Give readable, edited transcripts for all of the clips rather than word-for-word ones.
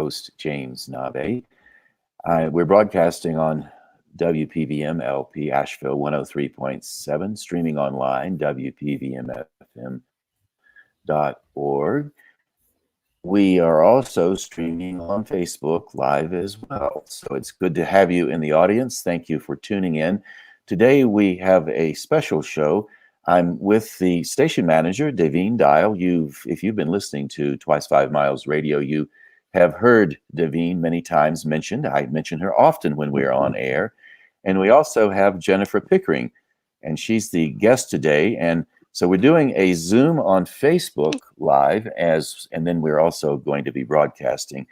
host, James Nave. We're broadcasting on WPVM LP Asheville 103.7, streaming online, WPVMFM.org. We are also streaming on Facebook Live as well. So it's good to have you in the audience. Thank you for tuning in. Today we have a special show. I'm with the station manager, Davina Dial. If you've been listening to Twice 5 Miles Radio, you have heard Davina many times mentioned. I mention her often when we're on air. And we also have Jennifer Pickering, and she's the guest today. And so we're doing a Zoom on Facebook Live, and then we're also going to be broadcasting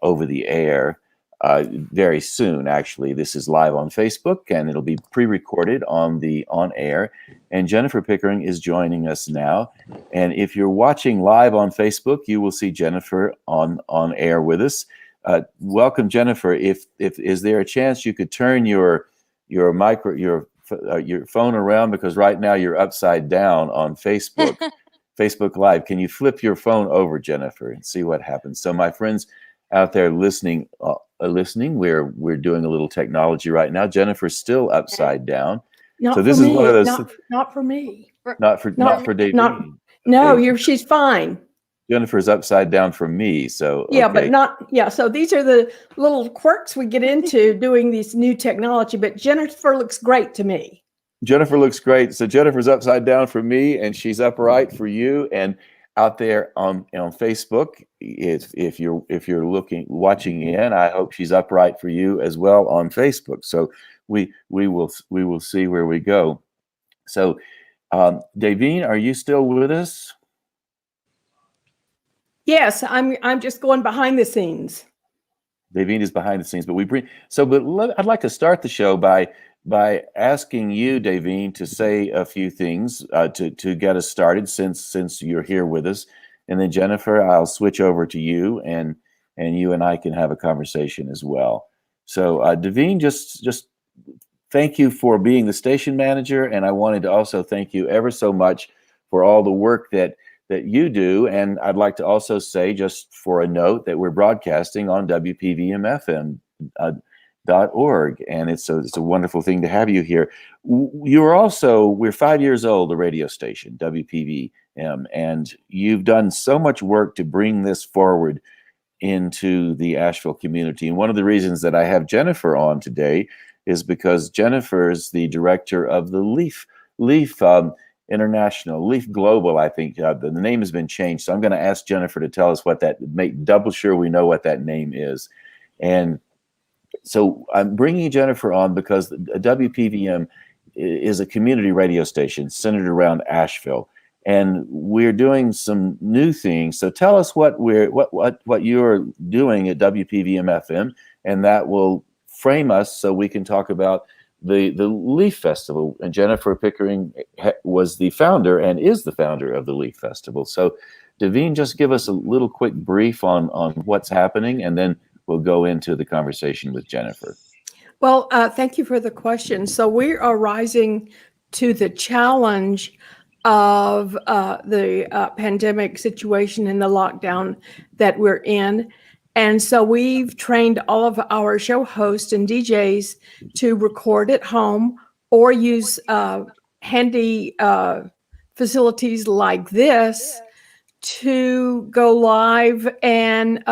over the air very soon. Actually, this is live on Facebook, and it'll be pre-recorded on air. And Jennifer Pickering is joining us now. And if you're watching live on Facebook, you will see Jennifer on air with us. Welcome, Jennifer. Is there a chance you could turn your phone around, because right now you're upside down on Facebook, Facebook Live. Can you flip your phone over, Jennifer, and see what happens? So my friends out there listening, we're doing a little technology right now. Jennifer's still upside down. Not one of those. Not for me. Not for Davina. No, she's fine. Jennifer's upside down for me, so yeah, okay. But not So these are the little quirks we get into doing these new technology. But Jennifer looks great to me. Jennifer looks great. So Jennifer's upside down for me, and she's upright for you. And out there on Facebook, if you're watching in, I hope she's upright for you as well on Facebook. So we will see where we go. So Davina, are you still with us? Yes, I'm just going behind the scenes. Davina is behind the scenes, but I'd like to start the show by asking you, Davina, to say a few things to get us started, since you're here with us, and then Jennifer, I'll switch over to you, and you and I can have a conversation as well. So Davina, just thank you for being the station manager, and I wanted to also thank you ever so much for all the work that you do. And I'd like to also say, just for a note, that we're broadcasting on WPVMFM.org, and it's a wonderful thing to have you here. We're 5 years old, the radio station, WPVM, and you've done so much work to bring this forward into the Asheville community. And one of the reasons that I have Jennifer on today is because Jennifer is the director of the Leif International, Leif Global, I think. The name has been changed. So I'm going to ask Jennifer to tell us make double sure we know what that name is. And so I'm bringing Jennifer on because WPVM is a community radio station centered around Asheville. And we're doing some new things. So tell us what you're doing at WPVM FM, and that will frame us so we can talk about the Leif Festival. And Jennifer Pickering was the founder and is the founder of the Leif Festival. So Davina, just give us a little quick brief on what's happening, and then we'll go into the conversation with Jennifer. Well, thank you for the question. So we are rising to the challenge of the pandemic situation and the lockdown that we're in. And so we've trained all of our show hosts and DJs to record at home or use handy facilities like this to go live and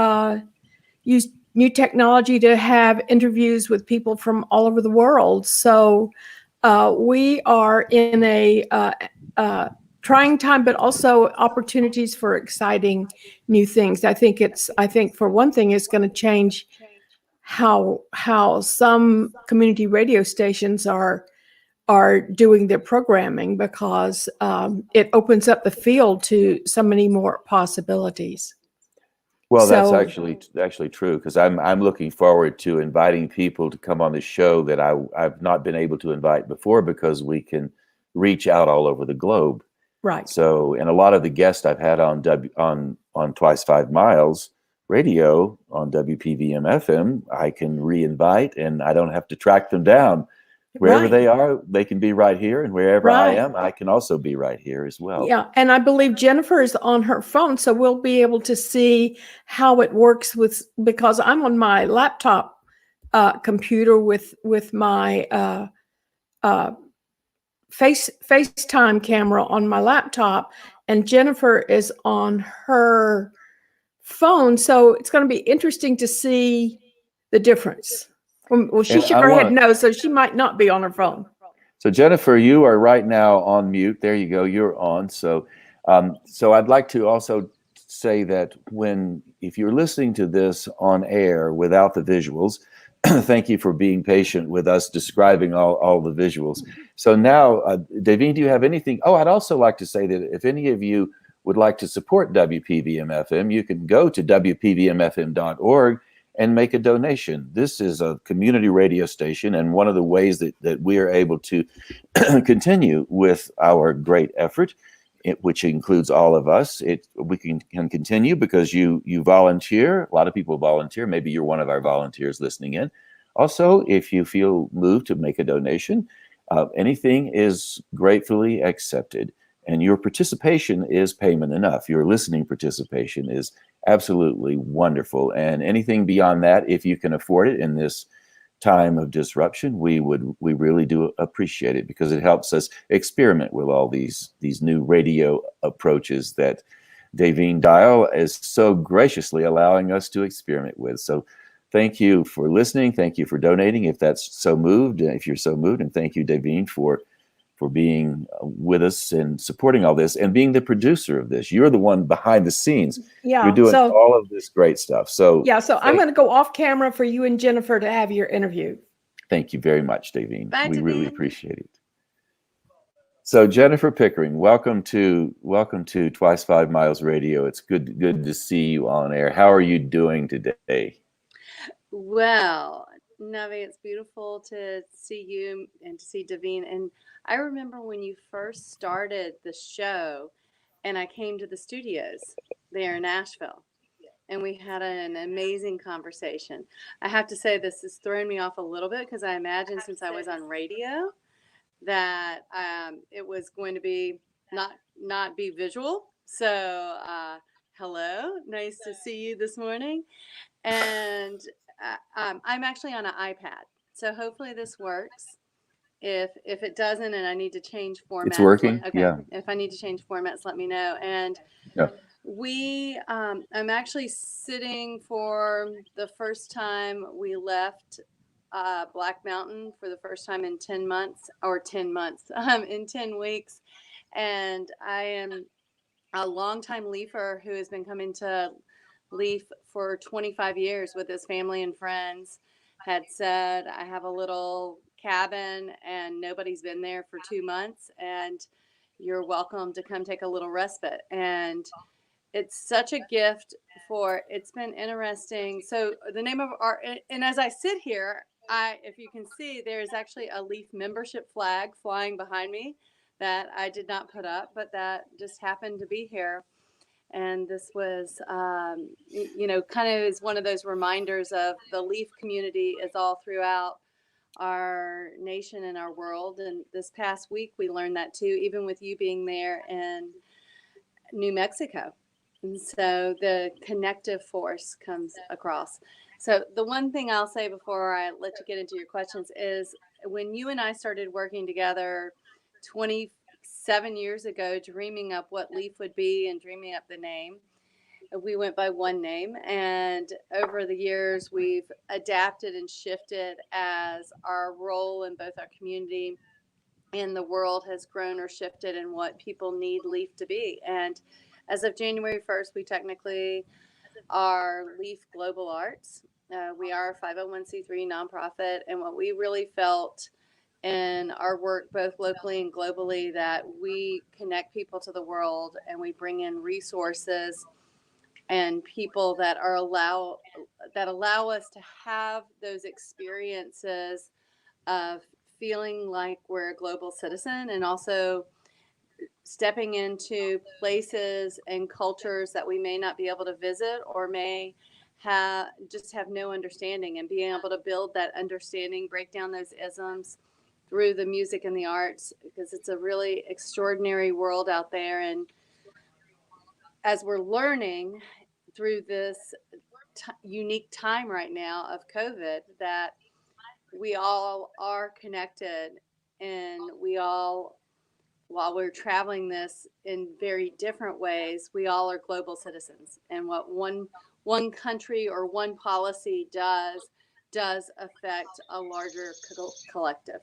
use new technology to have interviews with people from all over the world. So we are in a trying time, but also opportunities for exciting new things. I think for one thing, it's going to change how some community radio stations are doing their programming, because it opens up the field to so many more possibilities. Well, that's actually true, because I'm looking forward to inviting people to come on the show that I've not been able to invite before, because we can reach out all over the globe. Right. So, and a lot of the guests I've had on Twice 5 Miles Radio on WPVM FM, I can re-invite, and I don't have to track them down wherever Right. they are, they can be right here, and wherever I Right. am, I can also be right here as well. Yeah, and I believe Jennifer is on her phone, so we'll be able to see how it works because I'm on my laptop computer with my FaceTime camera on my laptop, and Jennifer is on her phone. So it's going to be interesting to see the difference. Well, she And shook I her head want no, so she might not be on her phone. So Jennifer, you are right now on mute. There you go. You're on. So I'd like to also say that if you're listening to this on air without the visuals, thank you for being patient with us describing all the visuals. So now, Davina, do you have anything? Oh, I'd also like to say that if any of you would like to support WPVM-FM, you can go to WPVMFM.org and make a donation. This is a community radio station, and one of the ways that we are able to continue with our great effort, which includes all of us, we can continue because you volunteer. A lot of people volunteer. Maybe you're one of our volunteers listening in. Also, if you feel moved to make a donation, anything is gratefully accepted. And your participation is payment enough. Your listening participation is absolutely wonderful. And anything beyond that, if you can afford it in this time of disruption, we really do appreciate it, because it helps us experiment with all these new radio approaches that Davina Dial is so graciously allowing us to experiment with. So thank you for listening. Thank you for donating if you're so moved, and thank you, Davina, for being with us and supporting all this and being the producer of this. You're the one behind the scenes. Yeah. You're doing all of this great stuff. So I'm going to go off camera for you and Jennifer to have your interview. Thank you very much, Davina. Bye, we Davina. really appreciate it. So Jennifer Pickering, welcome to Twice 5 Miles Radio. It's good to see you on air. How are you doing today? Well, Nave, it's beautiful to see you and to see Davina. And I remember when you first started the show and I came to the studios there in Nashville, and we had an amazing conversation. I have to say, this has thrown me off a little bit because I imagine since I was on radio that it was going to be not be visual. So hello, nice to see you this morning. And I'm actually on an iPad, so hopefully this works. If it doesn't and I need to change formats, it's working. Okay. Yeah. If I need to change formats, let me know. And Yeah. I'm actually sitting for the first time. We left Black Mountain for the first time in 10 months, in 10 weeks. And I am a longtime Leafer who has been coming to Leif for 25 years with his family and friends. Had said, I have a little cabin and nobody's been there for 2 months, and you're welcome to come take a little respite. And it's such a gift. It's been interesting. So the name of our, and as I sit here, if you can see, there's actually a Leif membership flag flying behind me that I did not put up, but that just happened to be here. And this was, kind of is one of those reminders of the Leif community is all throughout our nation and our world. And this past week, we learned that too, even with you being there in New Mexico. And so the connective force comes across. So the one thing I'll say before I let you get into your questions is when you and I started working together 27 years ago, dreaming up what Leif would be and dreaming up the name, we went by one name. And over the years, we've adapted and shifted as our role in both our community and the world has grown or shifted and what people need Leif to be. And as of January 1st, we technically are Leif Global Arts. We are a 501c3 nonprofit. And what we really felt in our work, both locally and globally, that we connect people to the world and we bring in resources and people that allow us to have those experiences of feeling like we're a global citizen, and also stepping into places and cultures that we may not be able to visit or may have no understanding, and being able to build that understanding, break down those isms, through the music and the arts, because it's a really extraordinary world out there. And as we're learning through this unique time right now of COVID, that we all are connected, and we all, while we're traveling this in very different ways, we all are global citizens. And what one country or one policy does affect a larger collective.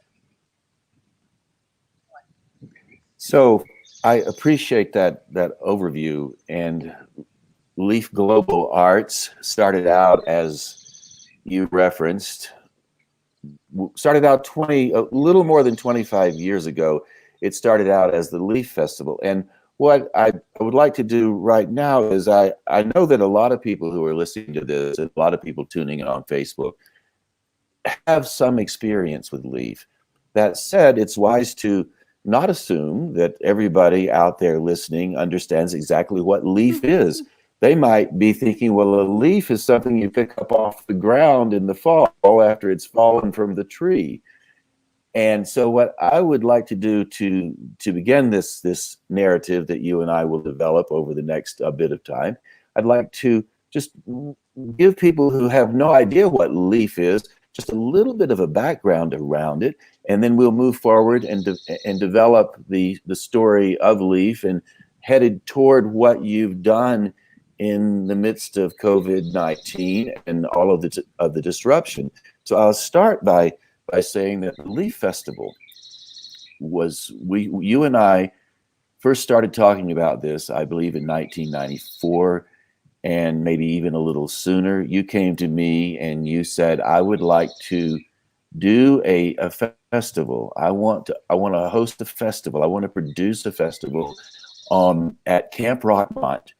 So I appreciate that overview. And Leaf Global Arts started out, as you referenced, started out a little more than 25 years ago. It started out as the Leaf Festival. And what I would like to do right now is I know that a lot of people who are listening to this, and a lot of people tuning in on Facebook, have some experience with Leaf. That said, it's wise to not assume that everybody out there listening understands exactly what Leaf is. They might be thinking, well, a leaf is something you pick up off the ground in the fall after it's fallen from the tree. And so what I would like to do to begin this narrative that you and I will develop over the next bit of time, I'd like to just give people who have no idea what Leaf is just a little bit of a background around it, and then we'll move forward and develop the story of Leaf, and headed toward what you've done in the midst of COVID-19 and all of the disruption. So I'll start by saying that the Leaf Festival was, you and I first started talking about this, I believe, in 1994, and maybe even a little sooner. You came to me and you said, I would like to do a festival. I want to host a festival. I want to produce a festival at Camp Rockmont.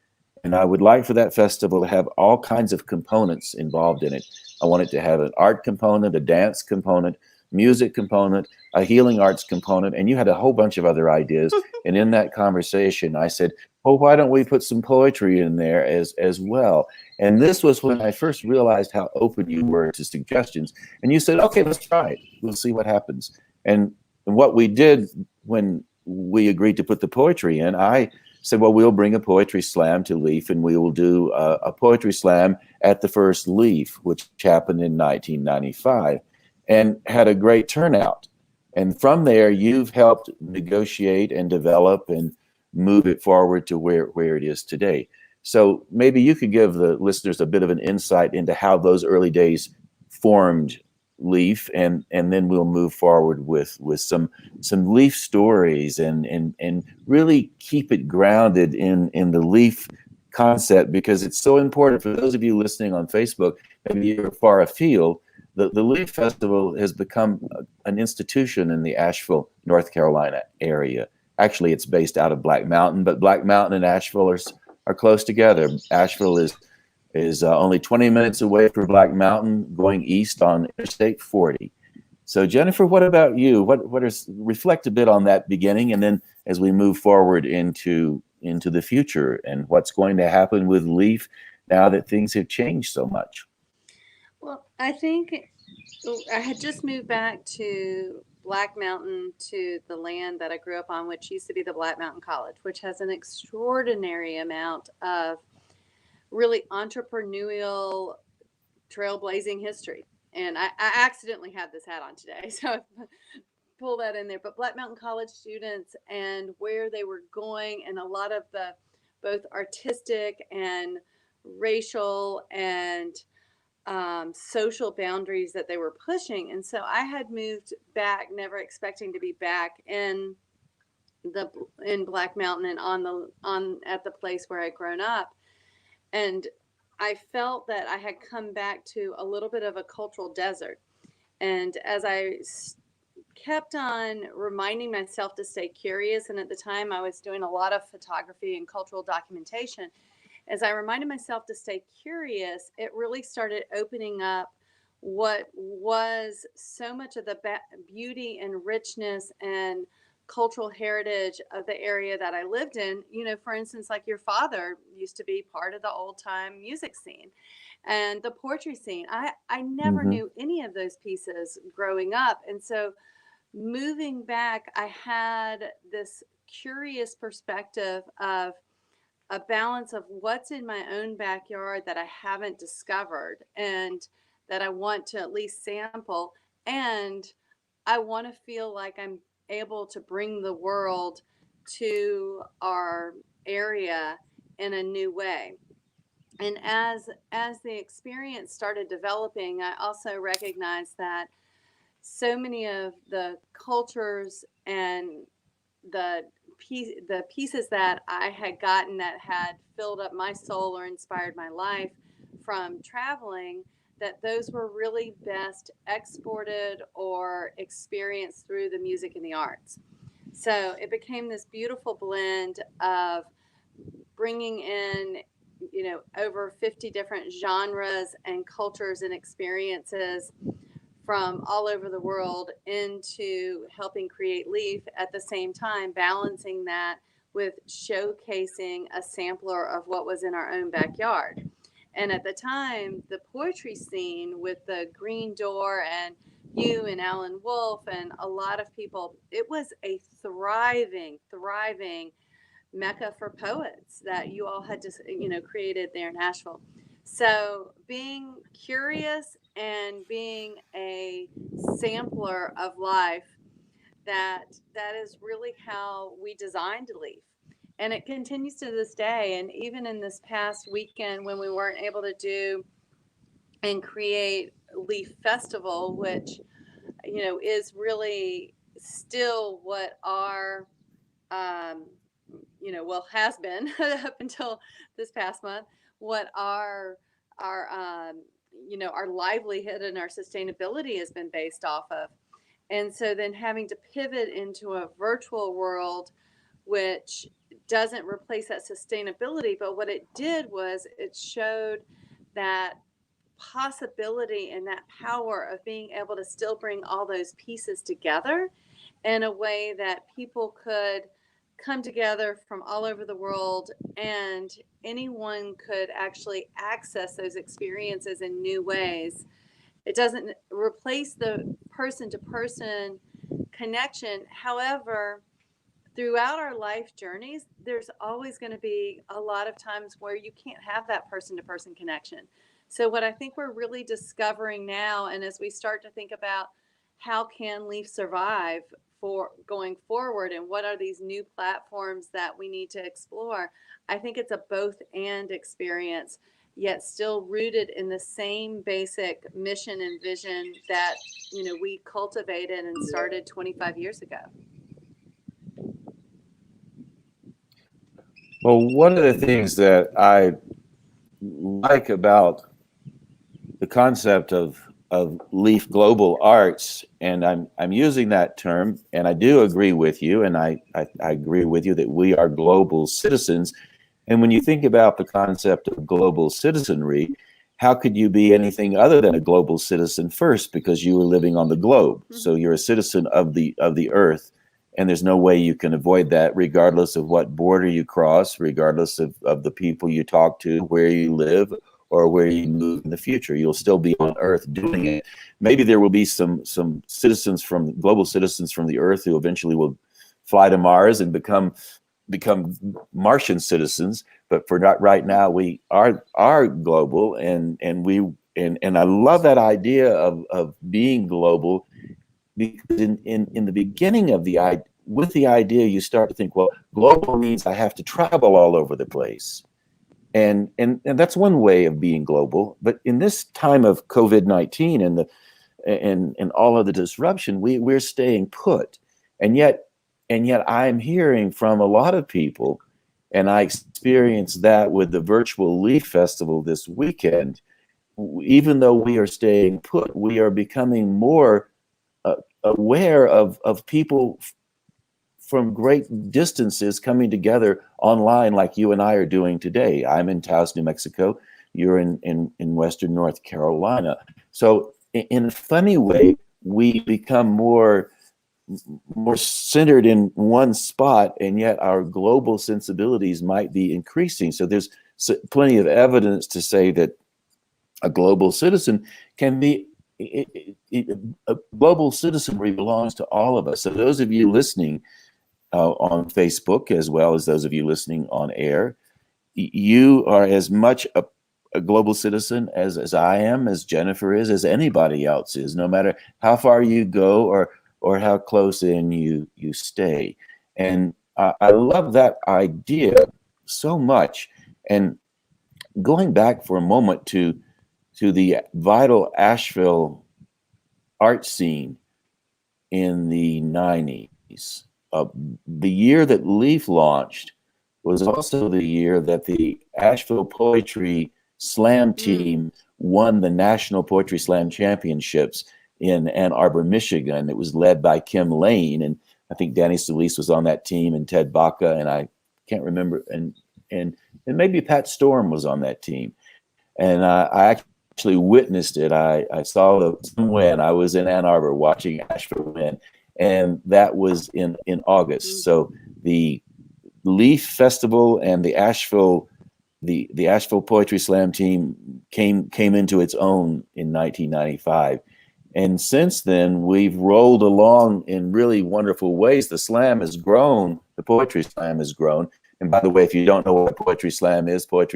And I would like for that festival to have all kinds of components involved in it. I want it to have an art component, a dance component, music component, a healing arts component, and you had a whole bunch of other ideas. And in that conversation, I said, well, why don't we put some poetry in there as well? And this was when I first realized how open you were to suggestions. And you said, okay, let's try it. We'll see what happens. And what we did when we agreed to put the poetry in, I said, well, we'll bring a poetry slam to Leaf, and we will do a poetry slam at the first Leaf, which happened in 1995, and had a great turnout. And from there, you've helped negotiate and develop and move it forward to where it is today. So maybe you could give the listeners a bit of an insight into how those early days formed Leaf, and then we'll move forward with some Leaf stories and really keep it grounded in the Leaf concept, because it's so important for those of you listening on Facebook. Maybe you're far afield. The Leaf Festival has become an institution in the Asheville, North Carolina area. Actually, it's based out of Black Mountain, but Black Mountain and Asheville are close together. Asheville is only 20 minutes away from Black Mountain, going east on Interstate 40. So Jennifer, what about you? Reflect a bit on that beginning, and then as we move forward into the future and what's going to happen with Leaf now that things have changed so much. Well, I think I had just moved back to Black Mountain, to the land that I grew up on, which used to be the Black Mountain College, which has an extraordinary amount of really entrepreneurial, trailblazing history. And I accidentally had this hat on today, so pull that in there. But Black Mountain College students and where they were going, and a lot of the both artistic and racial and social boundaries that they were pushing. And so I had moved back, never expecting to be back in Black Mountain and at the place where I'd grown up. And I felt that I had come back to a little bit of a cultural desert. And as I kept on reminding myself to stay curious, and at the time I was doing a lot of photography and cultural documentation, as I reminded myself to stay curious, it really started opening up what was so much of the beauty and richness and cultural heritage of the area that I lived in. You know, for instance, like your father used to be part of the old time music scene and the poetry scene. I never knew any of those pieces growing up. And so moving back, I had this curious perspective of a balance of what's in my own backyard that I haven't discovered and that I want to at least sample. And I want to feel like I'm able to bring the world to our area in a new way. And as the experience started developing, I also recognized that so many of the cultures and the the pieces that I had gotten that had filled up my soul or inspired my life from traveling, that those were really best exported or experienced through the music and the arts. So it became this beautiful blend of bringing in, over 50 different genres and cultures and experiences from all over the world into helping create Leaf, at the same time balancing that with showcasing a sampler of what was in our own backyard. And at the time, the poetry scene with the Green Door and you and Alan Wolf and a lot of people, it was a thriving mecca for poets that you all had just, created there in Nashville. So being curious and being a sampler of life, that is really how we designed Leaf. And it continues to this day. And even in this past weekend when we weren't able to do and create Leaf Festival, which, is really still what our has been up until this past month, what our livelihood and our sustainability has been based off of. And so then having to pivot into a virtual world, which doesn't replace that sustainability, but what it did was it showed that possibility and that power of being able to still bring all those pieces together in a way that people could come together from all over the world, and anyone could actually access those experiences in new ways. It doesn't replace the person to person connection. However, throughout our life journeys, there's always going to be a lot of times where you can't have that person to person connection. So what I think we're really discovering now, and as we start to think about how can Leaf survive for going forward and what are these new platforms that we need to explore, I think it's a both and experience, yet still rooted in the same basic mission and vision that we cultivated and started 25 years ago. Well, one of the things that I like about the concept of Leaf Global Arts, and I'm using that term, and I do agree with you, and I agree with you that we are global citizens. And when you think about the concept of global citizenry, how could you be anything other than a global citizen first? Because you are living on the globe, mm-hmm. So you're a citizen of the earth, and there's no way you can avoid that, regardless of what border you cross, regardless of the people you talk to, where you live, or where you move in the future. You'll still be on Earth doing it. Maybe there will be some citizens from global citizens from the Earth who eventually will fly to Mars and become Martian citizens. But for right now, we are global, and I love that idea of being global, because in the beginning of the idea, you start to think, well, global means I have to travel all over the place. And that's one way of being global. But in this time of COVID-19 and all of the disruption, we're staying put. And yet I'm hearing from a lot of people, and I experienced that with the virtual Leaf Festival this weekend. Even though we are staying put, we are becoming more aware of people from great distances coming together online, like you and I are doing today. I'm in Taos, New Mexico. You're in Western North Carolina. So in a funny way, we become more centered in one spot, and yet our global sensibilities might be increasing. So there's plenty of evidence to say that a global citizen can be a global citizenry belongs to all of us. So those of you listening on Facebook, as well as those of you listening on air, you are as much a global citizen as I am, as Jennifer is, as anybody else is, no matter how far you go or how close in you stay. And I love that idea so much. And going back for a moment to the vital Asheville art scene in the 90s. The year that Leif launched was also the year that the Asheville Poetry Slam team won the National Poetry Slam Championships in Ann Arbor, Michigan. It was led by Kim Lane, and I think Danny Solis was on that team, and Ted Baca, and I can't remember, and maybe Pat Storm was on that team. And I actually witnessed it. I saw the win. I was in Ann Arbor watching Asheville win, and that was in August. So the Leaf Festival and the Asheville Poetry Slam team came into its own in 1995. And since then, we've rolled along in really wonderful ways. The slam has grown. The Poetry Slam has grown. And by the way, if you don't know what Poetry Slam is poets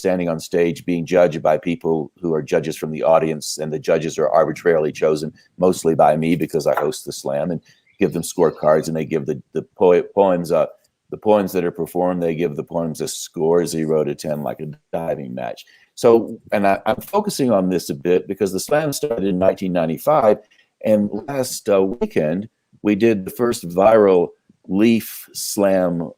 standing on stage being judged by people who are judges from the audience, and the judges are arbitrarily chosen, mostly by me because I host the slam, and give them scorecards, and they give the poems the poems that are performed, they give the poems a score 0 to 10, like a diving match. So, and I'm focusing on this a bit because the slam started in 1995, and last weekend we did the first viral Leaf Slam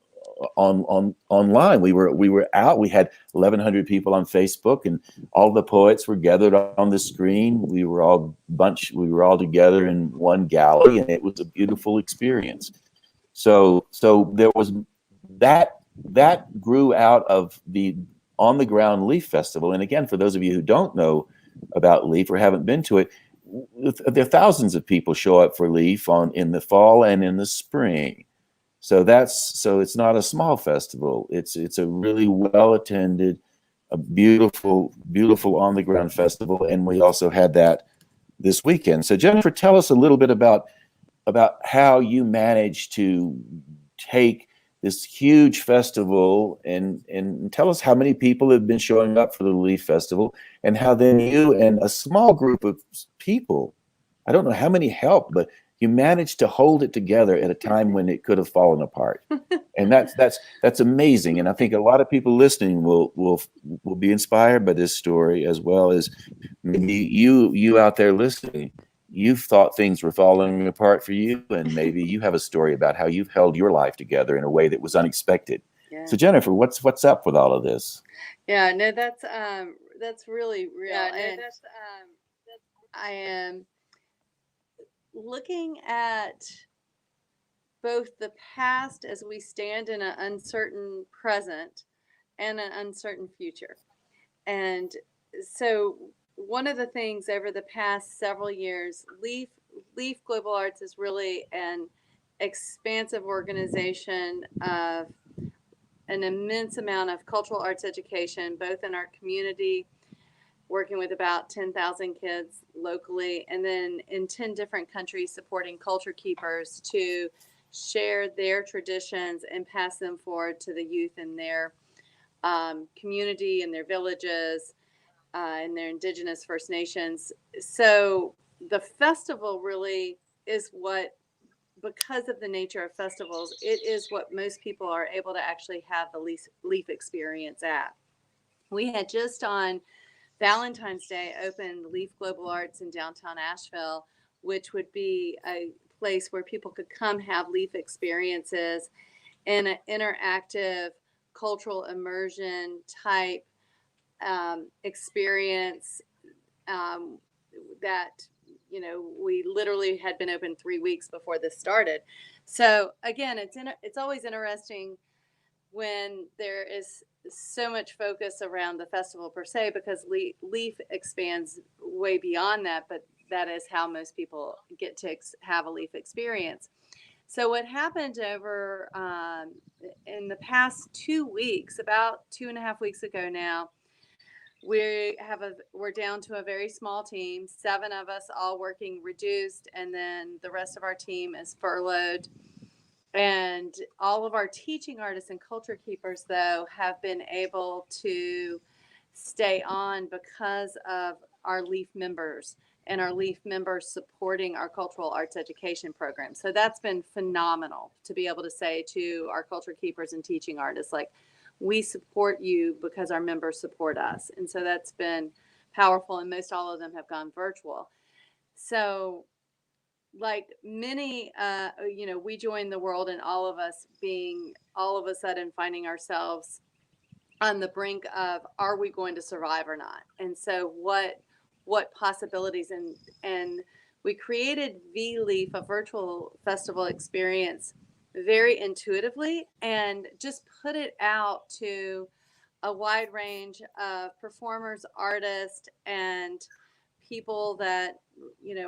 online. We were out. We had 1,100 people on Facebook, and all the poets were gathered on the screen. We were all together in one gallery, and it was a beautiful experience. So there was that grew out of the on the ground Leaf Festival. And again, for those of you who don't know about Leaf or haven't been to it, there are thousands of people show up for Leaf in the fall and in the spring. So it's not a small festival. It's a really well attended, a beautiful on the ground festival, and we also had that this weekend. So Jennifer, tell us a little bit about how you managed to take this huge festival and tell us how many people have been showing up for the Leaf Festival, and how then you and a small group of people, I don't know how many helped, but you managed to hold it together at a time when it could have fallen apart. And that's amazing. And I think a lot of people listening will be inspired by this story, as well as maybe you out there listening. You've thought things were falling apart for you, and maybe you have a story about how you've held your life together in a way that was unexpected. Yeah. So Jennifer, what's up with all of this? Yeah, no, that's really real. Yeah, no, and I am looking at both the past as we stand in an uncertain present and an uncertain future. And so one of the things over the past several years, Leaf Global Arts is really an expansive organization of an immense amount of cultural arts education, both in our community, working with about 10,000 kids locally, and then in 10 different countries supporting culture keepers to share their traditions and pass them forward to the youth in their community, in their villages, and their indigenous First Nations. So the festival really is what, because of the nature of festivals, it is what most people are able to actually have the Leaf experience at. We had just on Valentine's Day opened Leaf Global Arts in downtown Asheville, which would be a place where people could come have Leaf experiences in an interactive cultural immersion type experience that, we literally had been open 3 weeks before this started. So again, it's always interesting when there is so much focus around the festival per se, because Leaf expands way beyond that, but that is how most people get to have a Leaf experience. So what happened over in the past 2 weeks, about 2.5 weeks ago now, we're down to a very small team, 7 of us all working reduced, and then the rest of our team is furloughed. And all of our teaching artists and culture keepers, though, have been able to stay on because of our Leif members and our Leif members supporting our cultural arts education program. So that's been phenomenal to be able to say to our culture keepers and teaching artists, like, we support you because our members support us. And so that's been powerful, and most all of them have gone virtual. So like many, we joined the world, and all of us being all of a sudden finding ourselves on the brink of, are we going to survive or not? And so what possibilities, and we created Vleaf, a virtual festival experience, very intuitively, and just put it out to a wide range of performers, artists, and people that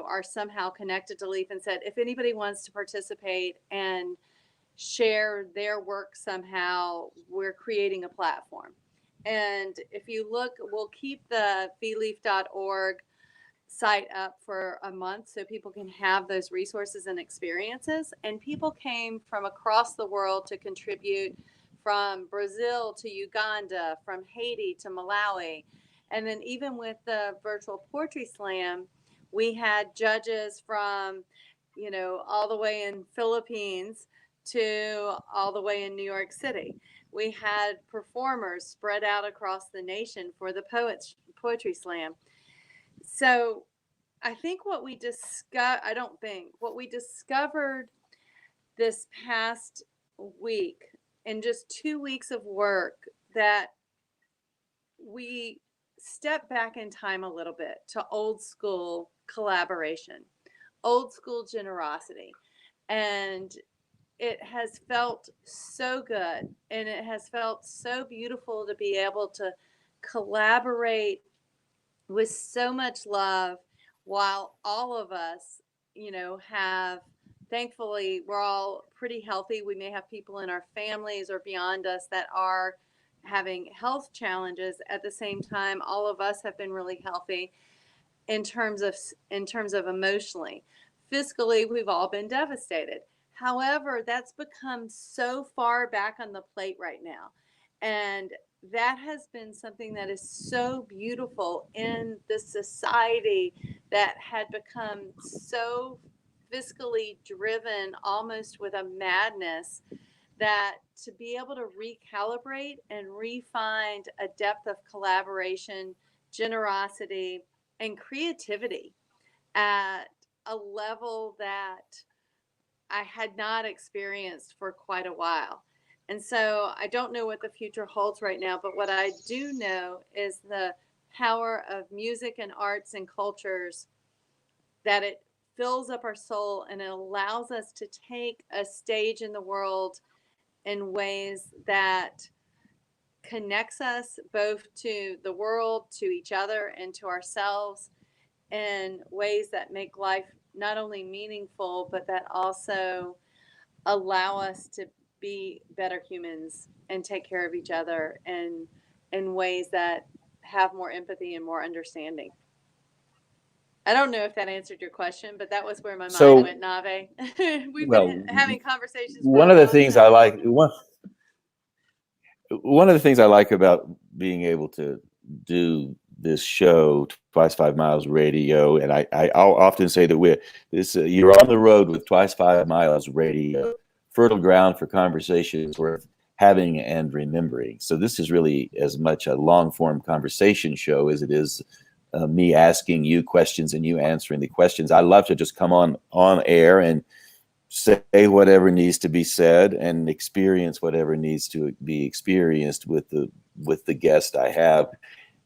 are somehow connected to Leif, and said, if anybody wants to participate and share their work somehow, we're creating a platform. And if you look, we'll keep the vleaf.org site up for a month so people can have those resources and experiences. And people came from across the world to contribute, from Brazil to Uganda, from Haiti to Malawi. And then even with the virtual poetry slam, we had judges from, all the way in Philippines to all the way in New York City. We had performers spread out across the nation for the poetry slam. So I think what we discovered this past week, in just 2 weeks of work, that we step back in time a little bit to old school collaboration, old school generosity. And it has felt so good, and it has felt so beautiful to be able to collaborate with so much love, while all of us, thankfully, we're all pretty healthy. We may have people in our families or beyond us that are having health challenges. At the same time, all of us have been really healthy in terms of emotionally. Fiscally, we've all been devastated. However, that's become so far back on the plate right now. And that has been something that is so beautiful in this society that had become so fiscally driven, almost with a madness, that to be able to recalibrate and re-find a depth of collaboration, generosity, and creativity at a level that I had not experienced for quite a while. And so I don't know what the future holds right now, but what I do know is the power of music and arts and cultures, that it fills up our soul and it allows us to take a stage in the world in ways that connects us both to the world, to each other, and to ourselves, in ways that make life not only meaningful, but that also allow us to be better humans and take care of each other in ways that have more empathy and more understanding. I don't know if that answered your question, but that was where my mind went, Nave. We've been having conversations. One of the things I like, one of the things I like about being able to do this show, Twice 5 Miles Radio, and I'll often say that you're on the road with Twice 5 Miles Radio, fertile ground for conversations worth having and remembering. So this is really as much a long-form conversation show as it is me asking you questions and you answering the questions. I love to just come on air and say whatever needs to be said and experience whatever needs to be experienced with the guest I have.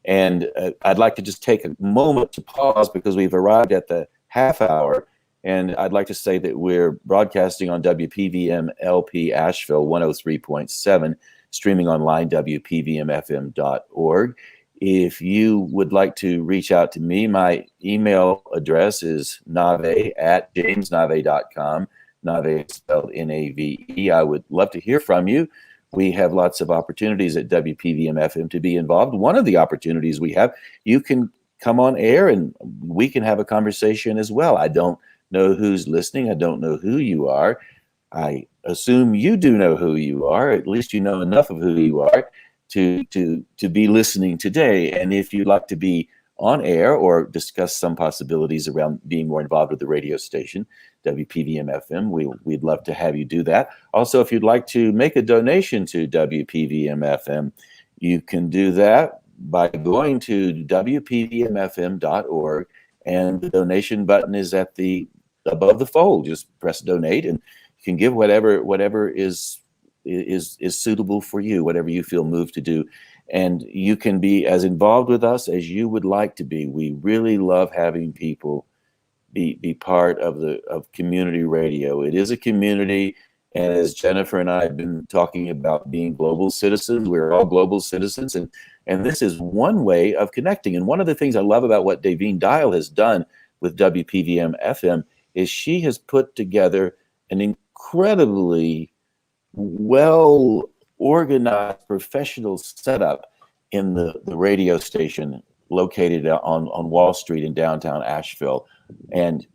And I'd like to just take a moment to pause, because we've arrived at the half hour. And I'd like to say that we're broadcasting on WPVM LP Asheville 103.7, streaming online, WPVMFM.org. If you would like to reach out to me, my email address is nave@jamesnave.com. Nave is spelled Nave. I would love to hear from you. we have lots of opportunities at WPVM FM to be involved. One of the opportunities we have, you can come on air and we can have a conversation as well. I don't know who's listening. I don't know who you are. I assume you do know who you are. At least you know enough of who you are to be listening today. And if you'd like to be on air or discuss some possibilities around being more involved with the radio station, WPVM FM, we'd love to have you do that. Also, if you'd like to make a donation to WPVM FM, you can do that by going to WPVMFM.org, and the donation button is at the above the fold. Just press donate, and you can give whatever is suitable for you, whatever you feel moved to do. And you can be as involved with us as you would like to be. We really love having people be part of community radio. It is a community, and as Jennifer and I have been talking about being global citizens, we're all global citizens, and this is one way of connecting. And one of the things I love about what Davina Dial has done with WPVM FM is she has put together an incredibly well organized professional setup in the radio station located on Wall Street in downtown Asheville. And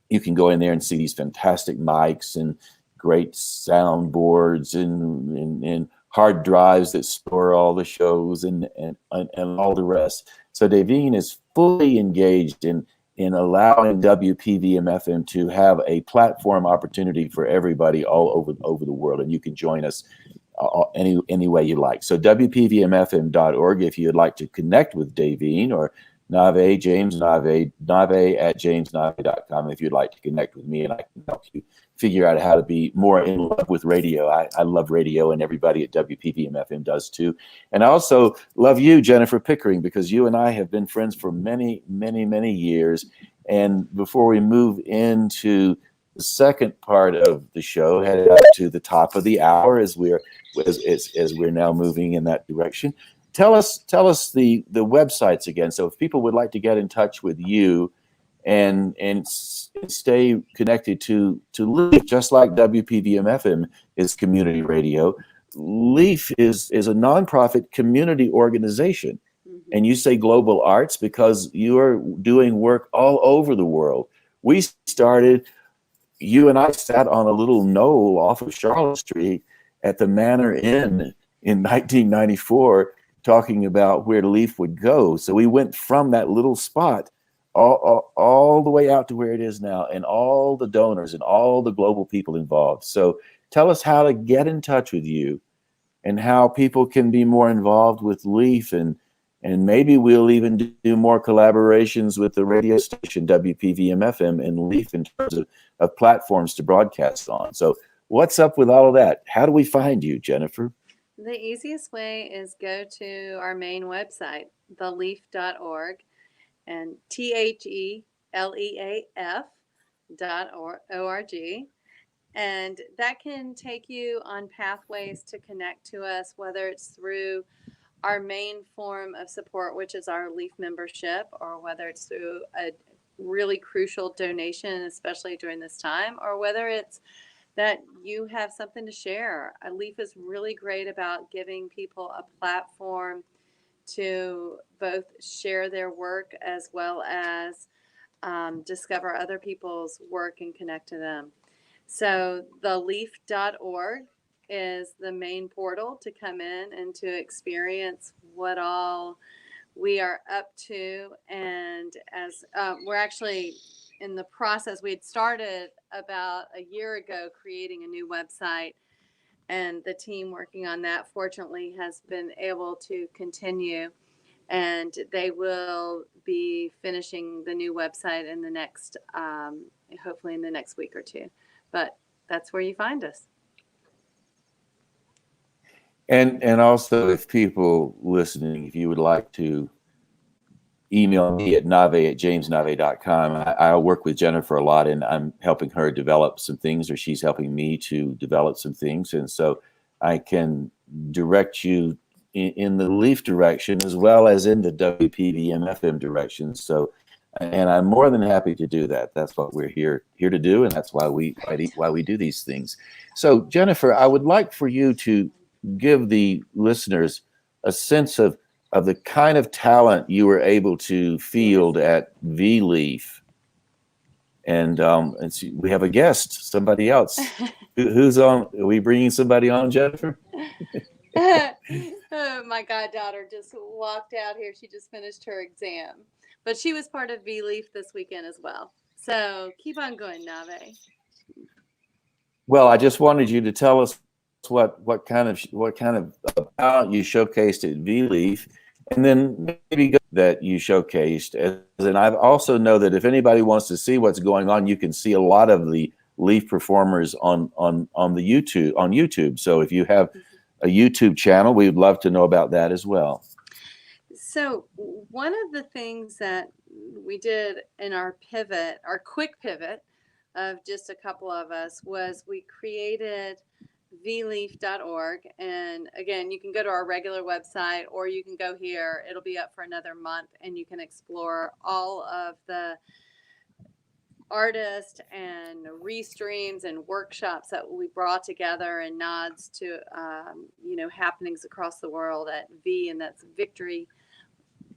you can go in there and see these fantastic mics and great soundboards and hard drives that store all the shows and all the rest. So Davina is fully engaged in allowing WPVM FM to have a platform opportunity for everybody all over the world. And you can join us any way you like. So WPVMFM.org if you'd like to connect with Davina, or Nave, James Nave, Nave@jamesnave.com if you'd like to connect with me, and I can help you figure out how to be more in love with radio. I love radio, and everybody at WPVM FM does too. And I also love you, Jennifer Pickering, because you and I have been friends for many, many, many years. And before we move into the second part of the show, headed up to the top of the hour as we're now moving in that direction, tell us the websites again. So if people would like to get in touch with you and stay connected to Leif, just like WPVM FM is community radio, Leif is a nonprofit community organization. Mm-hmm. And you say global arts because you are doing work all over the world. You and I sat on a little knoll off of Charlotte Street at the Manor Inn in 1994 talking about where Leif would go. So we went from that little spot all the way out to where it is now, and all the donors and all the global people involved. So tell us how to get in touch with you and how people can be more involved with Leif, and maybe we'll even do more collaborations with the radio station WPVM FM and Leif in terms of platforms to broadcast on. So what's up with all of that? How do we find you, Jennifer? The easiest way is go to our main website, theleaf.org, and THELEAF.org. And that can take you on pathways to connect to us, whether it's through our main form of support, which is our Leif membership, or whether it's through a really crucial donation, especially during this time, or whether it's that you have something to share. Leif is really great about giving people a platform to both share their work as well as discover other people's work and connect to them. So theleaf.org is the main portal to come in and to experience what all we are up to. And as we're actually in the process, we had started about a year ago creating a new website, and the team working on that fortunately has been able to continue, and they will be finishing the new website in the next hopefully in the next week or two. But that's where you find us. And also, if people listening, if you would like to email me at nave@jamesnave.com. I work with Jennifer a lot, and I'm helping her develop some things, or she's helping me to develop some things. And so I can direct you in the Leif direction as well as in the WPVM FM direction. So, and I'm more than happy to do that. That's what we're here to do, and that's why we do these things. So, Jennifer, I would like for you to give the listeners a sense of the kind of talent you were able to field at Vleaf. And so we have a guest, somebody else. Who's on? Are we bringing somebody on, Jennifer? Oh, my goddaughter just walked out here. She just finished her exam, but she was part of Vleaf this weekend as well. So keep on going, Nave. Well, I just wanted you to tell us what kind of talent you showcased at Vleaf, and then maybe that you showcased. And I also know that if anybody wants to see what's going on, you can see a lot of the Leaf performers on the YouTube. So if you have a YouTube channel, we would love to know about that as well. So one of the things that we did in our pivot, our quick pivot of just a couple of us, was we created vleaf.org. And again, you can go to our regular website, or you can go here. It'll be up for another month, and you can explore all of the artists and restreams and workshops that we brought together, and nods to happenings across the world at V, and that's victory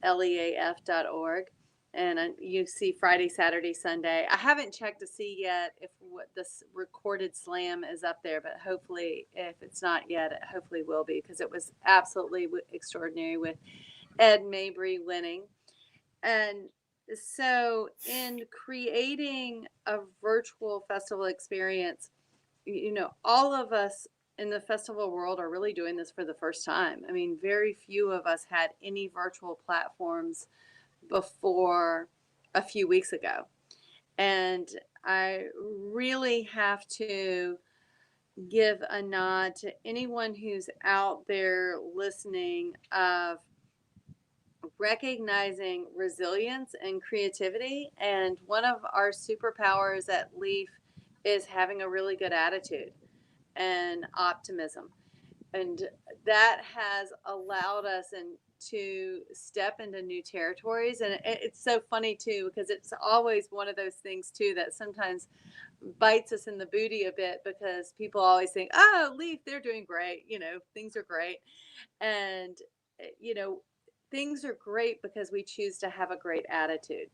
leaf.org. And you see Friday, Saturday, Sunday. I haven't checked to see yet if what this recorded slam is up there, but hopefully, if it's not yet, it hopefully will be, because it was absolutely extraordinary with Ed Mabry winning. And so in creating a virtual festival experience, all of us in the festival world are really doing this for the first time. I mean, very few of us had any virtual platforms before a few weeks ago. And I really have to give a nod to anyone who's out there listening, of recognizing resilience and creativity. And one of our superpowers at Leif is having a really good attitude and optimism. And that has allowed us to step into new territories. And it's so funny too, because it's always one of those things too that sometimes bites us in the booty a bit, because people always think, oh, Leif, they're doing great, things are great. And things are great because we choose to have a great attitude.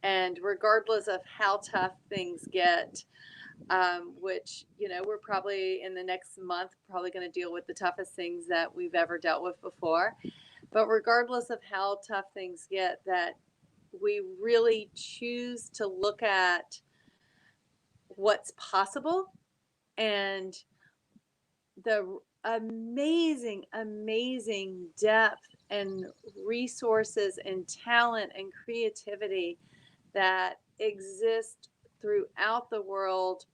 And regardless of how tough things get, which, we're probably in the next month probably going to deal with the toughest things that we've ever dealt with before. But regardless of how tough things get, that we really choose to look at what's possible, and the amazing, amazing depth and resources and talent and creativity that exist throughout the world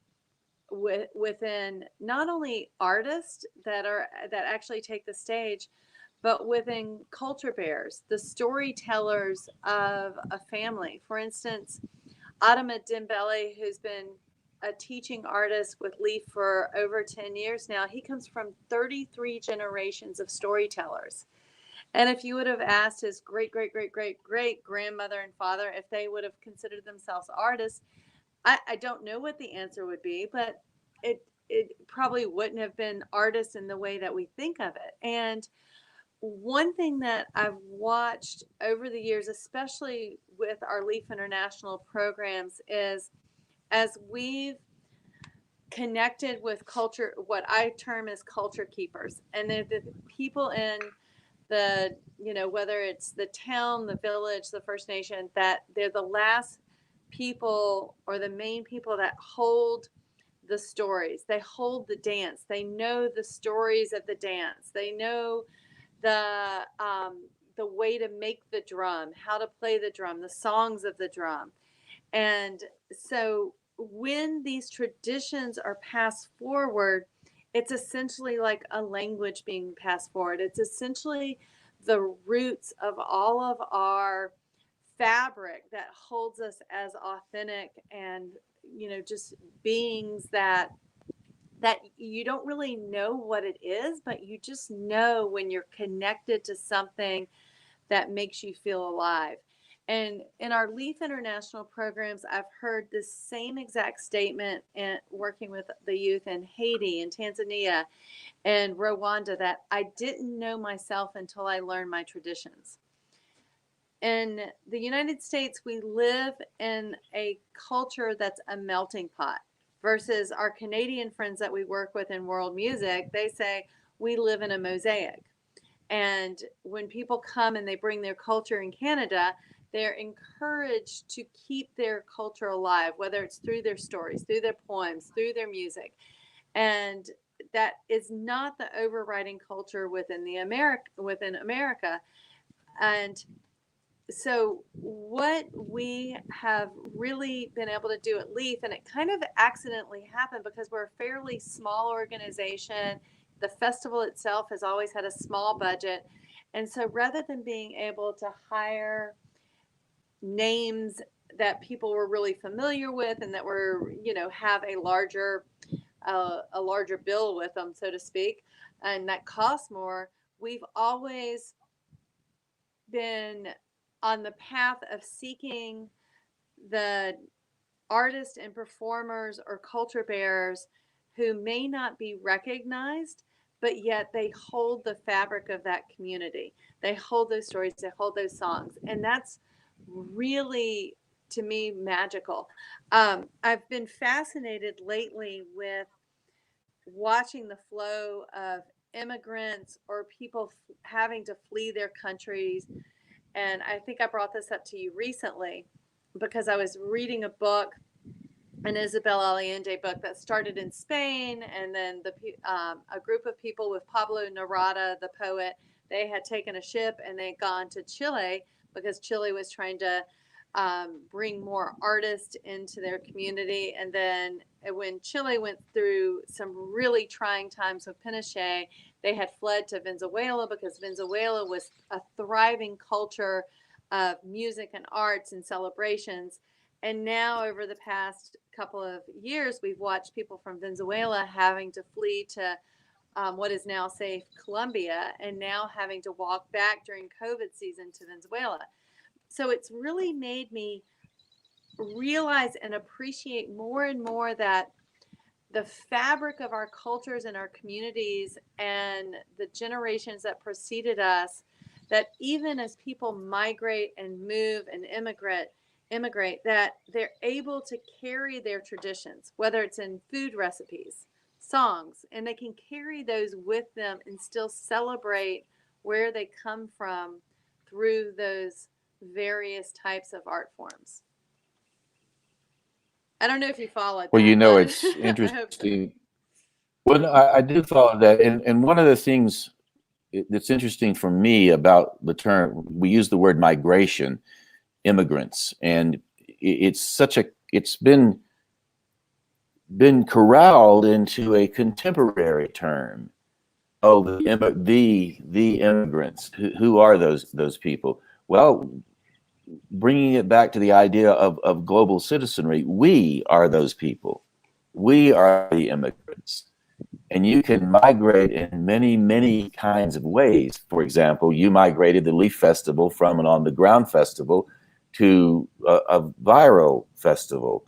within not only artists that actually take the stage, but within culture bearers, the storytellers of a family. For instance, Adama Dembele, who's been a teaching artist with Leif for over 10 years now, he comes from 33 generations of storytellers. And if you would have asked his great grandmother and father if they would have considered themselves artists, I don't know what the answer would be, but it probably wouldn't have been artists in the way that we think of it. And one thing that I've watched over the years, especially with our Leif International programs, is as we've connected with culture, what I term as culture keepers, and they're the people in the, whether it's the town, the village, the First Nation, that they're the last people or the main people that hold the stories. They hold the dance. They know the stories of the dance. They know the way to make the drum, how to play the drum, the songs of the drum. And so when these traditions are passed forward, it's essentially like a language being passed forward. It's essentially the roots of all of our fabric that holds us as authentic and, just beings that you don't really know what it is, but you just know when you're connected to something that makes you feel alive. And in our Leaf International programs, I've heard the same exact statement in working with the youth in Haiti and Tanzania and Rwanda, that I didn't know myself until I learned my traditions. In the United States, we live in a culture that's a melting pot versus our Canadian friends that we work with in world music. They say we live in a mosaic. And when people come and they bring their culture in Canada, they're encouraged to keep their culture alive, whether it's through their stories, through their poems, through their music. And that is not the overriding culture within America. And so what we have really been able to do at Leaf, and it kind of accidentally happened because we're a fairly small organization. The festival itself has always had a small budget. And so rather than being able to hire names that people were really familiar with and that were, have a larger bill with them, so to speak, and that costs more, we've always been on the path of seeking the artists and performers or culture bearers who may not be recognized, but yet they hold the fabric of that community. They hold those stories, they hold those songs. And that's really, to me, magical. I've been fascinated lately with watching the flow of immigrants or people having to flee their countries. And I think I brought this up to you recently because I was reading a book, an Isabel Allende book that started in Spain, and then a group of people with Pablo Neruda, the poet, they had taken a ship and they had gone to Chile because Chile was trying to bring more artists into their community. And then when Chile went through some really trying times with Pinochet, they had fled to Venezuela because Venezuela was a thriving culture of music and arts and celebrations. And now over the past couple of years, we've watched people from Venezuela having to flee to what is now safe Colombia, and now having to walk back during COVID season to Venezuela. So it's really made me realize and appreciate more and more that the fabric of our cultures and our communities and the generations that preceded us, that even as people migrate and move and immigrate, that they're able to carry their traditions, whether it's in food recipes, songs, and they can carry those with them and still celebrate where they come from through those various types of art forms. I don't know if you followed Well, that, it's interesting. Well, no, I do follow that. And one of the things that's interesting for me about the term, we use the word migration, immigrants, and it's been corralled into a contemporary term. Oh, the immigrants. Who are those people? Well, bringing it back to the idea of global citizenry, we are those people. We are the immigrants. And you can migrate in many, many kinds of ways. For example, you migrated the Leaf Festival from an on-the-ground festival to a viral festival.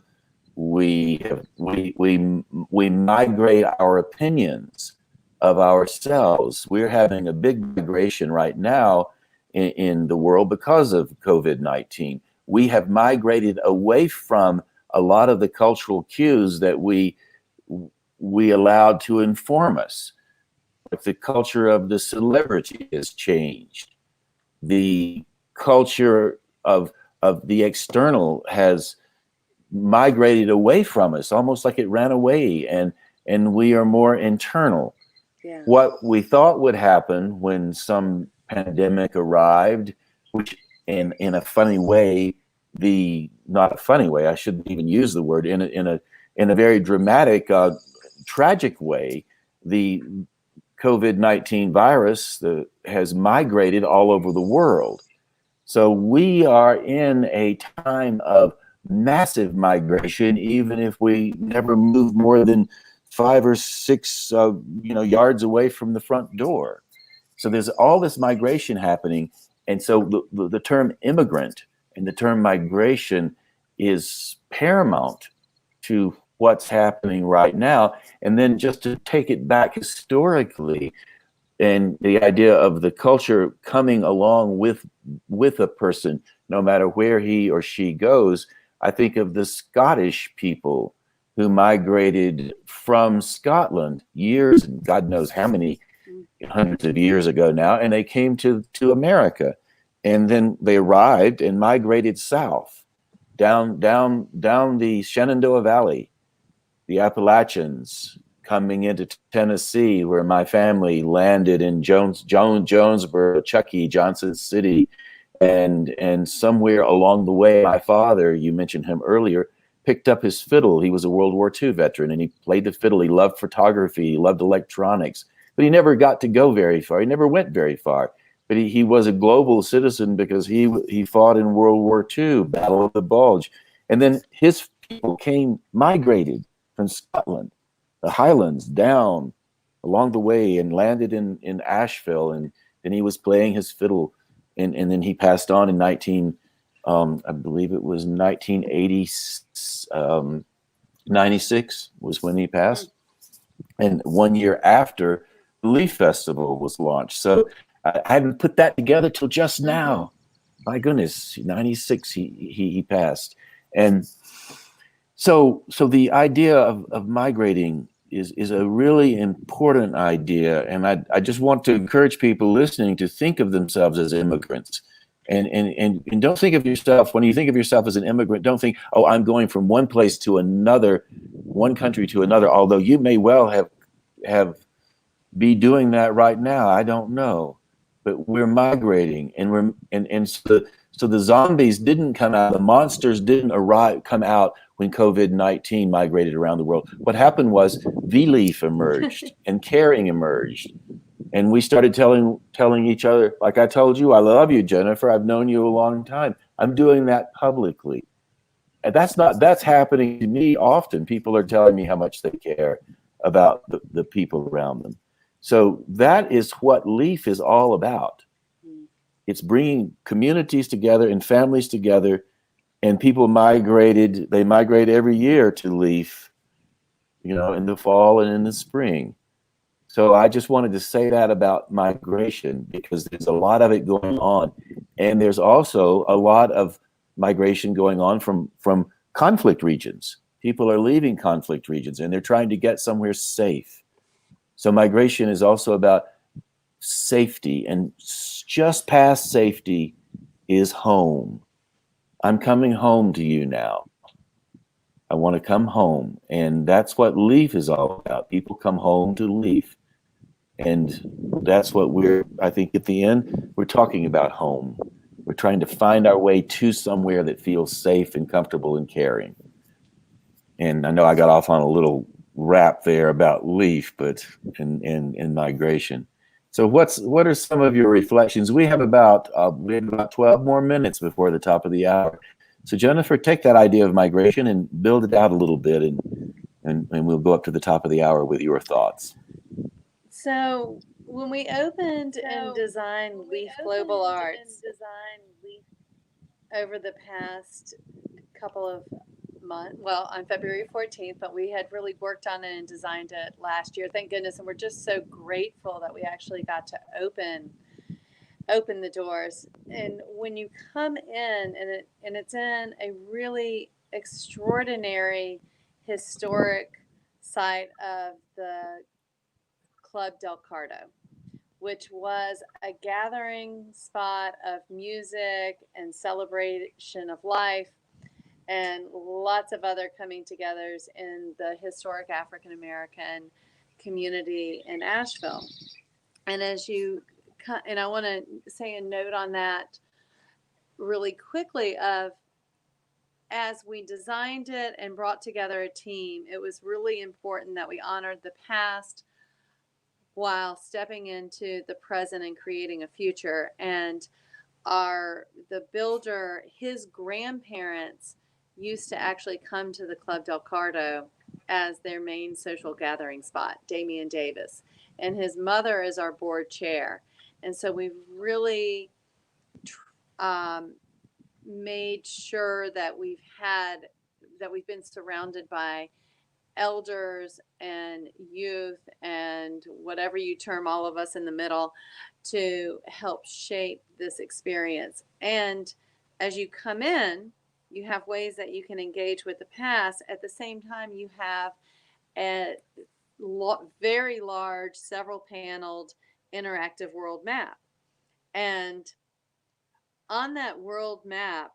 We migrate our opinions of ourselves. We're having a big migration right now in the world because of COVID-19. We have migrated away from a lot of the cultural cues that we allowed to inform us. Like the culture of the celebrity has changed. The culture of the external has migrated away from us, almost like it ran away, and we are more internal. Yeah. What we thought would happen when some pandemic arrived, which in a funny way, not a funny way, I shouldn't even use the word, in a very dramatic, tragic way, the COVID-19 virus has migrated all over the world. So we are in a time of massive migration, even if we never move more than 5 or 6 yards away from the front door. So there's all this migration happening. And so the term immigrant And the term migration is paramount to what's happening right now. And then just to take it back historically, and the idea of the culture coming along with a person, no matter where he or she goes. I think of the Scottish people who migrated from Scotland years, God knows how many hundreds of years ago now, and they came to America, and then they arrived and migrated south, down the Shenandoah Valley, the Appalachians, coming into Tennessee, where my family landed in Jonesboro, Chuckee, Johnson City, and somewhere along the way, my father, you mentioned him earlier, picked up his fiddle. He was a World War II veteran, and he played the fiddle. He loved photography. He loved electronics, but he never got to go very far. He never went very far. But he was a global citizen because he fought in World War II, Battle of the Bulge, and then his people migrated from Scotland, the Highlands, down along the way, and landed in Asheville, and then he was playing his fiddle, and then he passed on in I believe it was 96 was when he passed, and 1 year after, the Leaf Festival was launched. So I hadn't put that together till just now. My goodness, 96 he passed, and so the idea of migrating is a really important idea, and I just want to encourage people listening to think of themselves as immigrants, and don't think of yourself, when you think of yourself as an immigrant, don't think, oh, I'm going from one place to another, one country to another, although you may well be doing that right now. I don't know, but we're migrating, and so the zombies didn't come out, the monsters didn't come out when COVID-19 migrated around the world. What happened was Vleaf emerged and caring emerged. And we started telling each other, like I told you, I love you, Jennifer. I've known you a long time. I'm doing that publicly. And that's happening to me often. People are telling me how much they care about the people around them. So that is what Leaf is all about. It's bringing communities together and families together. And people they migrate every year to Leaf, in the fall and in the spring. So I just wanted to say that about migration, because there's a lot of it going on. And there's also a lot of migration going on from conflict regions. People are leaving conflict regions and they're trying to get somewhere safe. So migration is also about safety, and just past safety is home. I'm coming home to you now. I want to come home. And that's what Leaf is all about. People come home to Leaf. And that's what I think at the end, we're talking about home. We're trying to find our way to somewhere that feels safe and comfortable and caring. And I know I got off on a little rap there about Leaf, but in migration. So what are some of your reflections? We have about 12 more minutes before the top of the hour. So Jennifer, take that idea of migration and build it out a little bit, and we'll go up to the top of the hour with your thoughts. So when we opened and designed Leaf Global Arts over the past couple of months, well, on February 14th, but we had really worked on it and designed it last year, thank goodness. And we're just so grateful that we actually got to open the doors. And when you come in, and it's in a really extraordinary historic site of the Club del Carta, which was a gathering spot of music and celebration of life and lots of other coming togethers in the historic African American community in Asheville. And and I want to say a note on that really quickly of, as we designed it and brought together a team, it was really important that we honored the past while stepping into the present and creating a future. And the builder, his grandparents used to actually come to the Club del Carta as their main social gathering spot, Damian Davis. And his mother is our board chair. And so we've really made sure that we've been surrounded by elders and youth and whatever you term all of us in the middle to help shape this experience. And as you come in, you have ways that you can engage with the past. At the same time, you have a very large, several paneled interactive world map. And on that world map,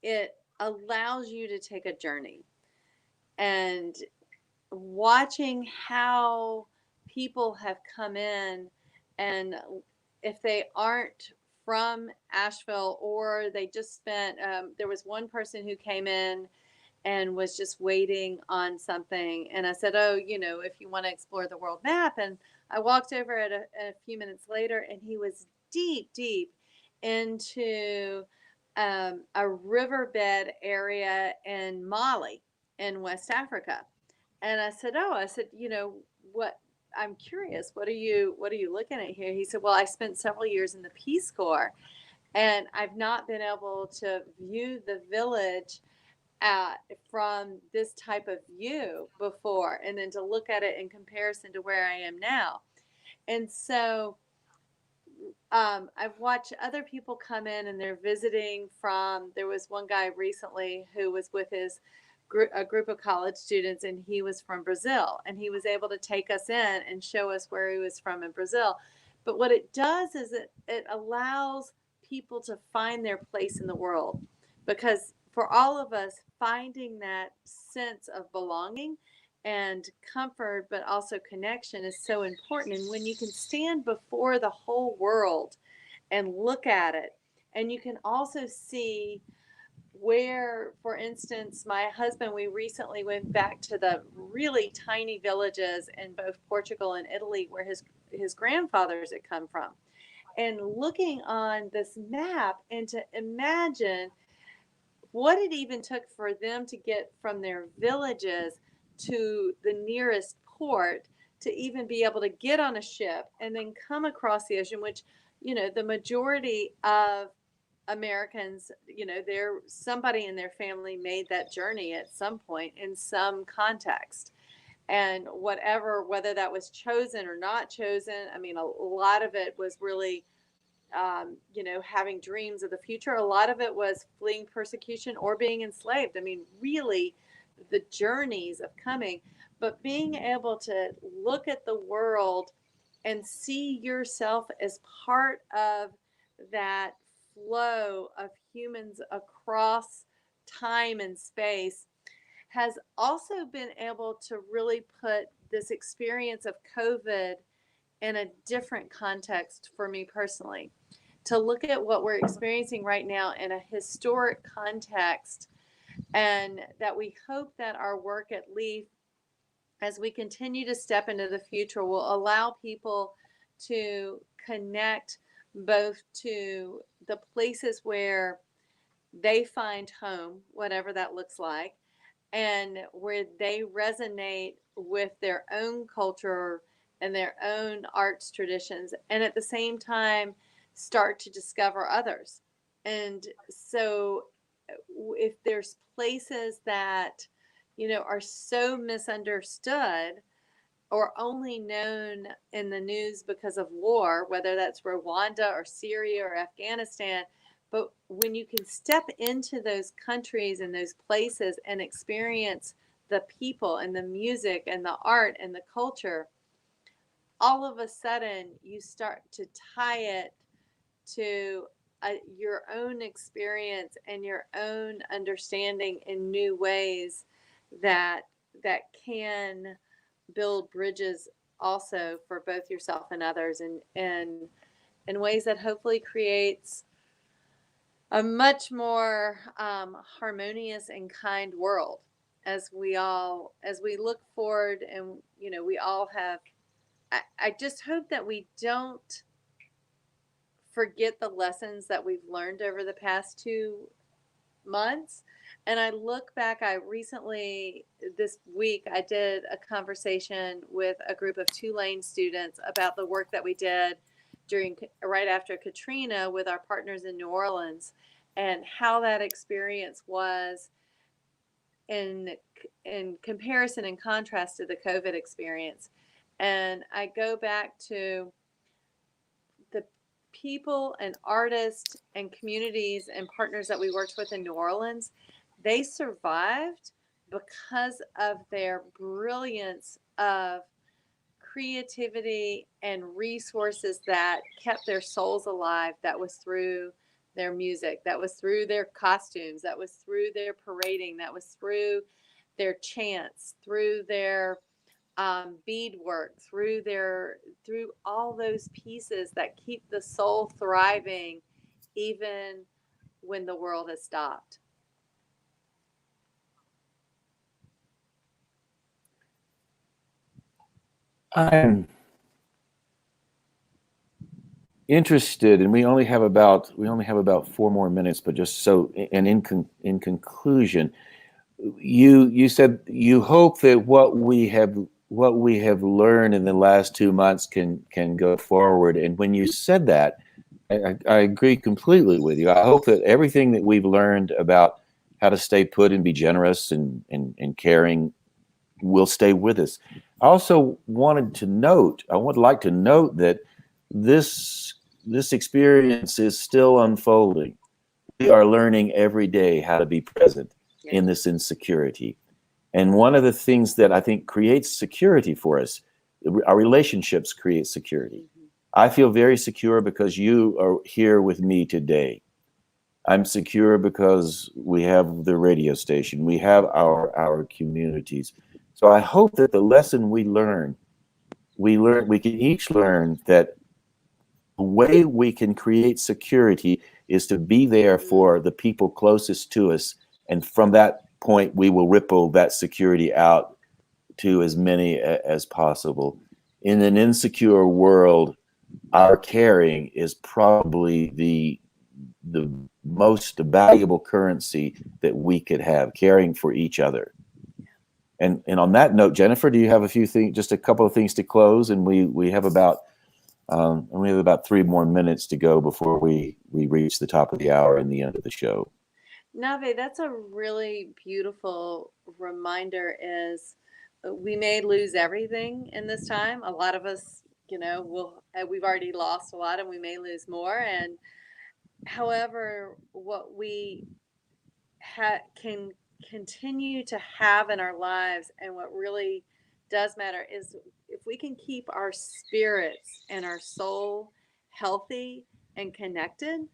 it allows you to take a journey. And watching how people have come in, and if they aren't from Asheville or they just spent, there was one person who came in and was just waiting on something. And I said, oh, if you want to explore the world map. And I walked over at a few minutes later, and he was deep, deep into a riverbed area in Mali in West Africa. And I said, what, I'm curious, what are you looking at here? He said, well, I spent several years in the Peace Corps, and I've not been able to view the village from this type of view before, and then to look at it in comparison to where I am now. And so I've watched other people come in, and they're visiting from, there was one guy recently who was with a group of college students, and he was from Brazil, and he was able to take us in and show us where he was from in Brazil. But what it does is it allows people to find their place in the world, because for all of us, finding that sense of belonging and comfort, but also connection, is so important. And when you can stand before the whole world and look at it, and you can also see where, for instance, my husband, we recently went back to the really tiny villages in both Portugal and Italy where his grandfathers had come from, and looking on this map and to imagine what it even took for them to get from their villages to the nearest port, to even be able to get on a ship and then come across the ocean, which, the majority of Americans, somebody in their family made that journey at some point in some context. And whether that was chosen or not chosen, I mean, a lot of it was really, having dreams of the future. A lot of it was fleeing persecution or being enslaved. I mean, really, the journeys of coming, but being able to look at the world and see yourself as part of that flow of humans across time and space has also been able to really put this experience of COVID in a different context for me personally. To look at what we're experiencing right now in a historic context, and that we hope that our work at Leif, as we continue to step into the future, will allow people to connect both to the places where they find home, whatever that looks like, and where they resonate with their own culture and their own arts traditions, and at the same time start to discover others. And so if there's places that, are so misunderstood or only known in the news because of war, whether that's Rwanda or Syria or Afghanistan, but when you can step into those countries and those places and experience the people and the music and the art and the culture, all of a sudden you start to tie it to your own experience and your own understanding in new ways that can build bridges also for both yourself and others, and in ways that hopefully creates a much more harmonious and kind world as we look forward. And we all have, I just hope that we don't forget the lessons that we've learned over the past 2 months. And I look back, this week, I did a conversation with a group of Tulane students about the work that we did right after Katrina with our partners in New Orleans. and how that experience was in comparison and contrast to the COVID experience. And I go back to the people and artists and communities and partners that we worked with in New Orleans. They survived because of their brilliance of creativity and resources that kept their souls alive. That was through their music, that was through their costumes, that was through their parading, that was through their chants, through their beadwork, through all those pieces that keep the soul thriving even when the world has stopped. I'm interested, and we only have about 4 more minutes, but just so, and in conclusion, you said you hope that what we have learned in the last 2 months can go forward. And when you said that, I agree completely with you. I hope that everything that we've learned about how to stay put and be generous and caring will stay with us. I also would like to note that this experience is still unfolding. We are learning every day how to be present in this insecurity. And one of the things that I think creates security for us, our relationships create security. I feel very secure because you are here with me today. I'm secure because we have the radio station, we have our communities. So I hope that the lesson we can each learn that the way we can create security is to be there for the people closest to us. And from that point, we will ripple that security out to as many as possible. In an insecure world, our caring is probably the most valuable currency that we could have, caring for each other. And on that note, Jennifer, do you have just a couple of things to close? And we have about 3 more minutes to go before we reach the top of the hour and the end of the show. Nave, that's a really beautiful reminder. Is we may lose everything in this time. A lot of us, we've already lost a lot, and we may lose more. And however, what we can continue to have in our lives, and what really does matter, is if we can keep our spirits and our soul healthy and connected,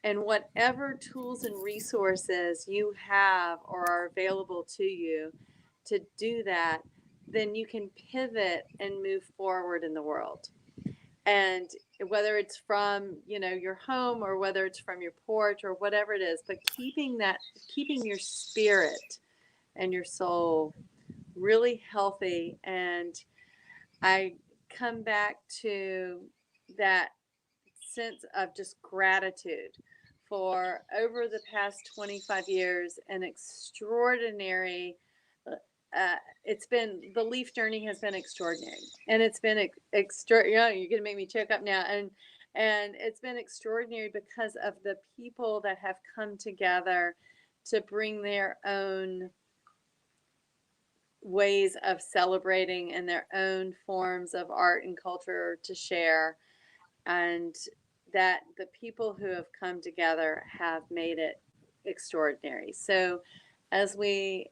and whatever tools and resources you have or are available to you to do that, then you can pivot and move forward in the world. And whether it's from your home, or whether it's from your porch, or whatever it is, but keeping your spirit and your soul really healthy. And I come back to that sense of just gratitude for, over the past 25 years, an extraordinary it's been, the Leaf journey has been extraordinary, and it's been extraordinary. You're gonna make me choke up now. And it's been extraordinary because of the people that have come together to bring their own ways of celebrating and their own forms of art and culture to share, and that the people who have come together have made it extraordinary. So as we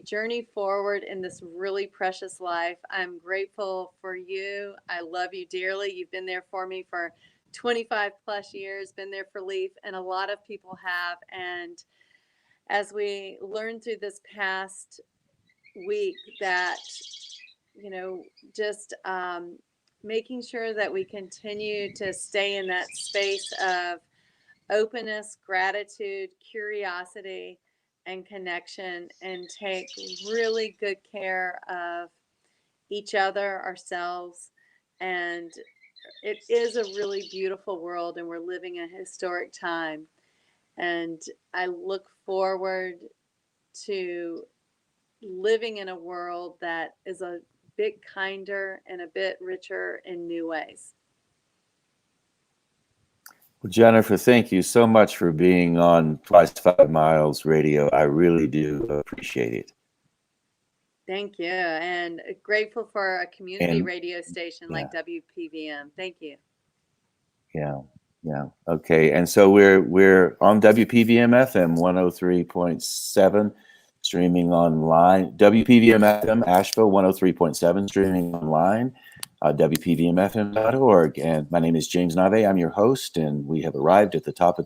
journey forward in this really precious life, I'm grateful for you. I love you dearly. You've been there for me for 25 plus years, been there for Leif, and a lot of people have. And as we learned through this past week, that just making sure that we continue to stay in that space of openness, gratitude, curiosity, and connection, and take really good care of each other, ourselves. And it is a really beautiful world, and we're living a historic time. And I look forward to living in a world that is a bit kinder and a bit richer in new ways. Well, Jennifer, thank you so much for being on Twice 5 Miles Radio. I really do appreciate it. Thank you. And grateful for a community And radio station like WPVM. Thank you. yeah, yeah. Okay. And so we're on WPVM FM 103.7, streaming online. WPVM FM Asheville 103.7, streaming online. WPVMFM.org. And my name is James Nave. I'm your host, and we have arrived at the top of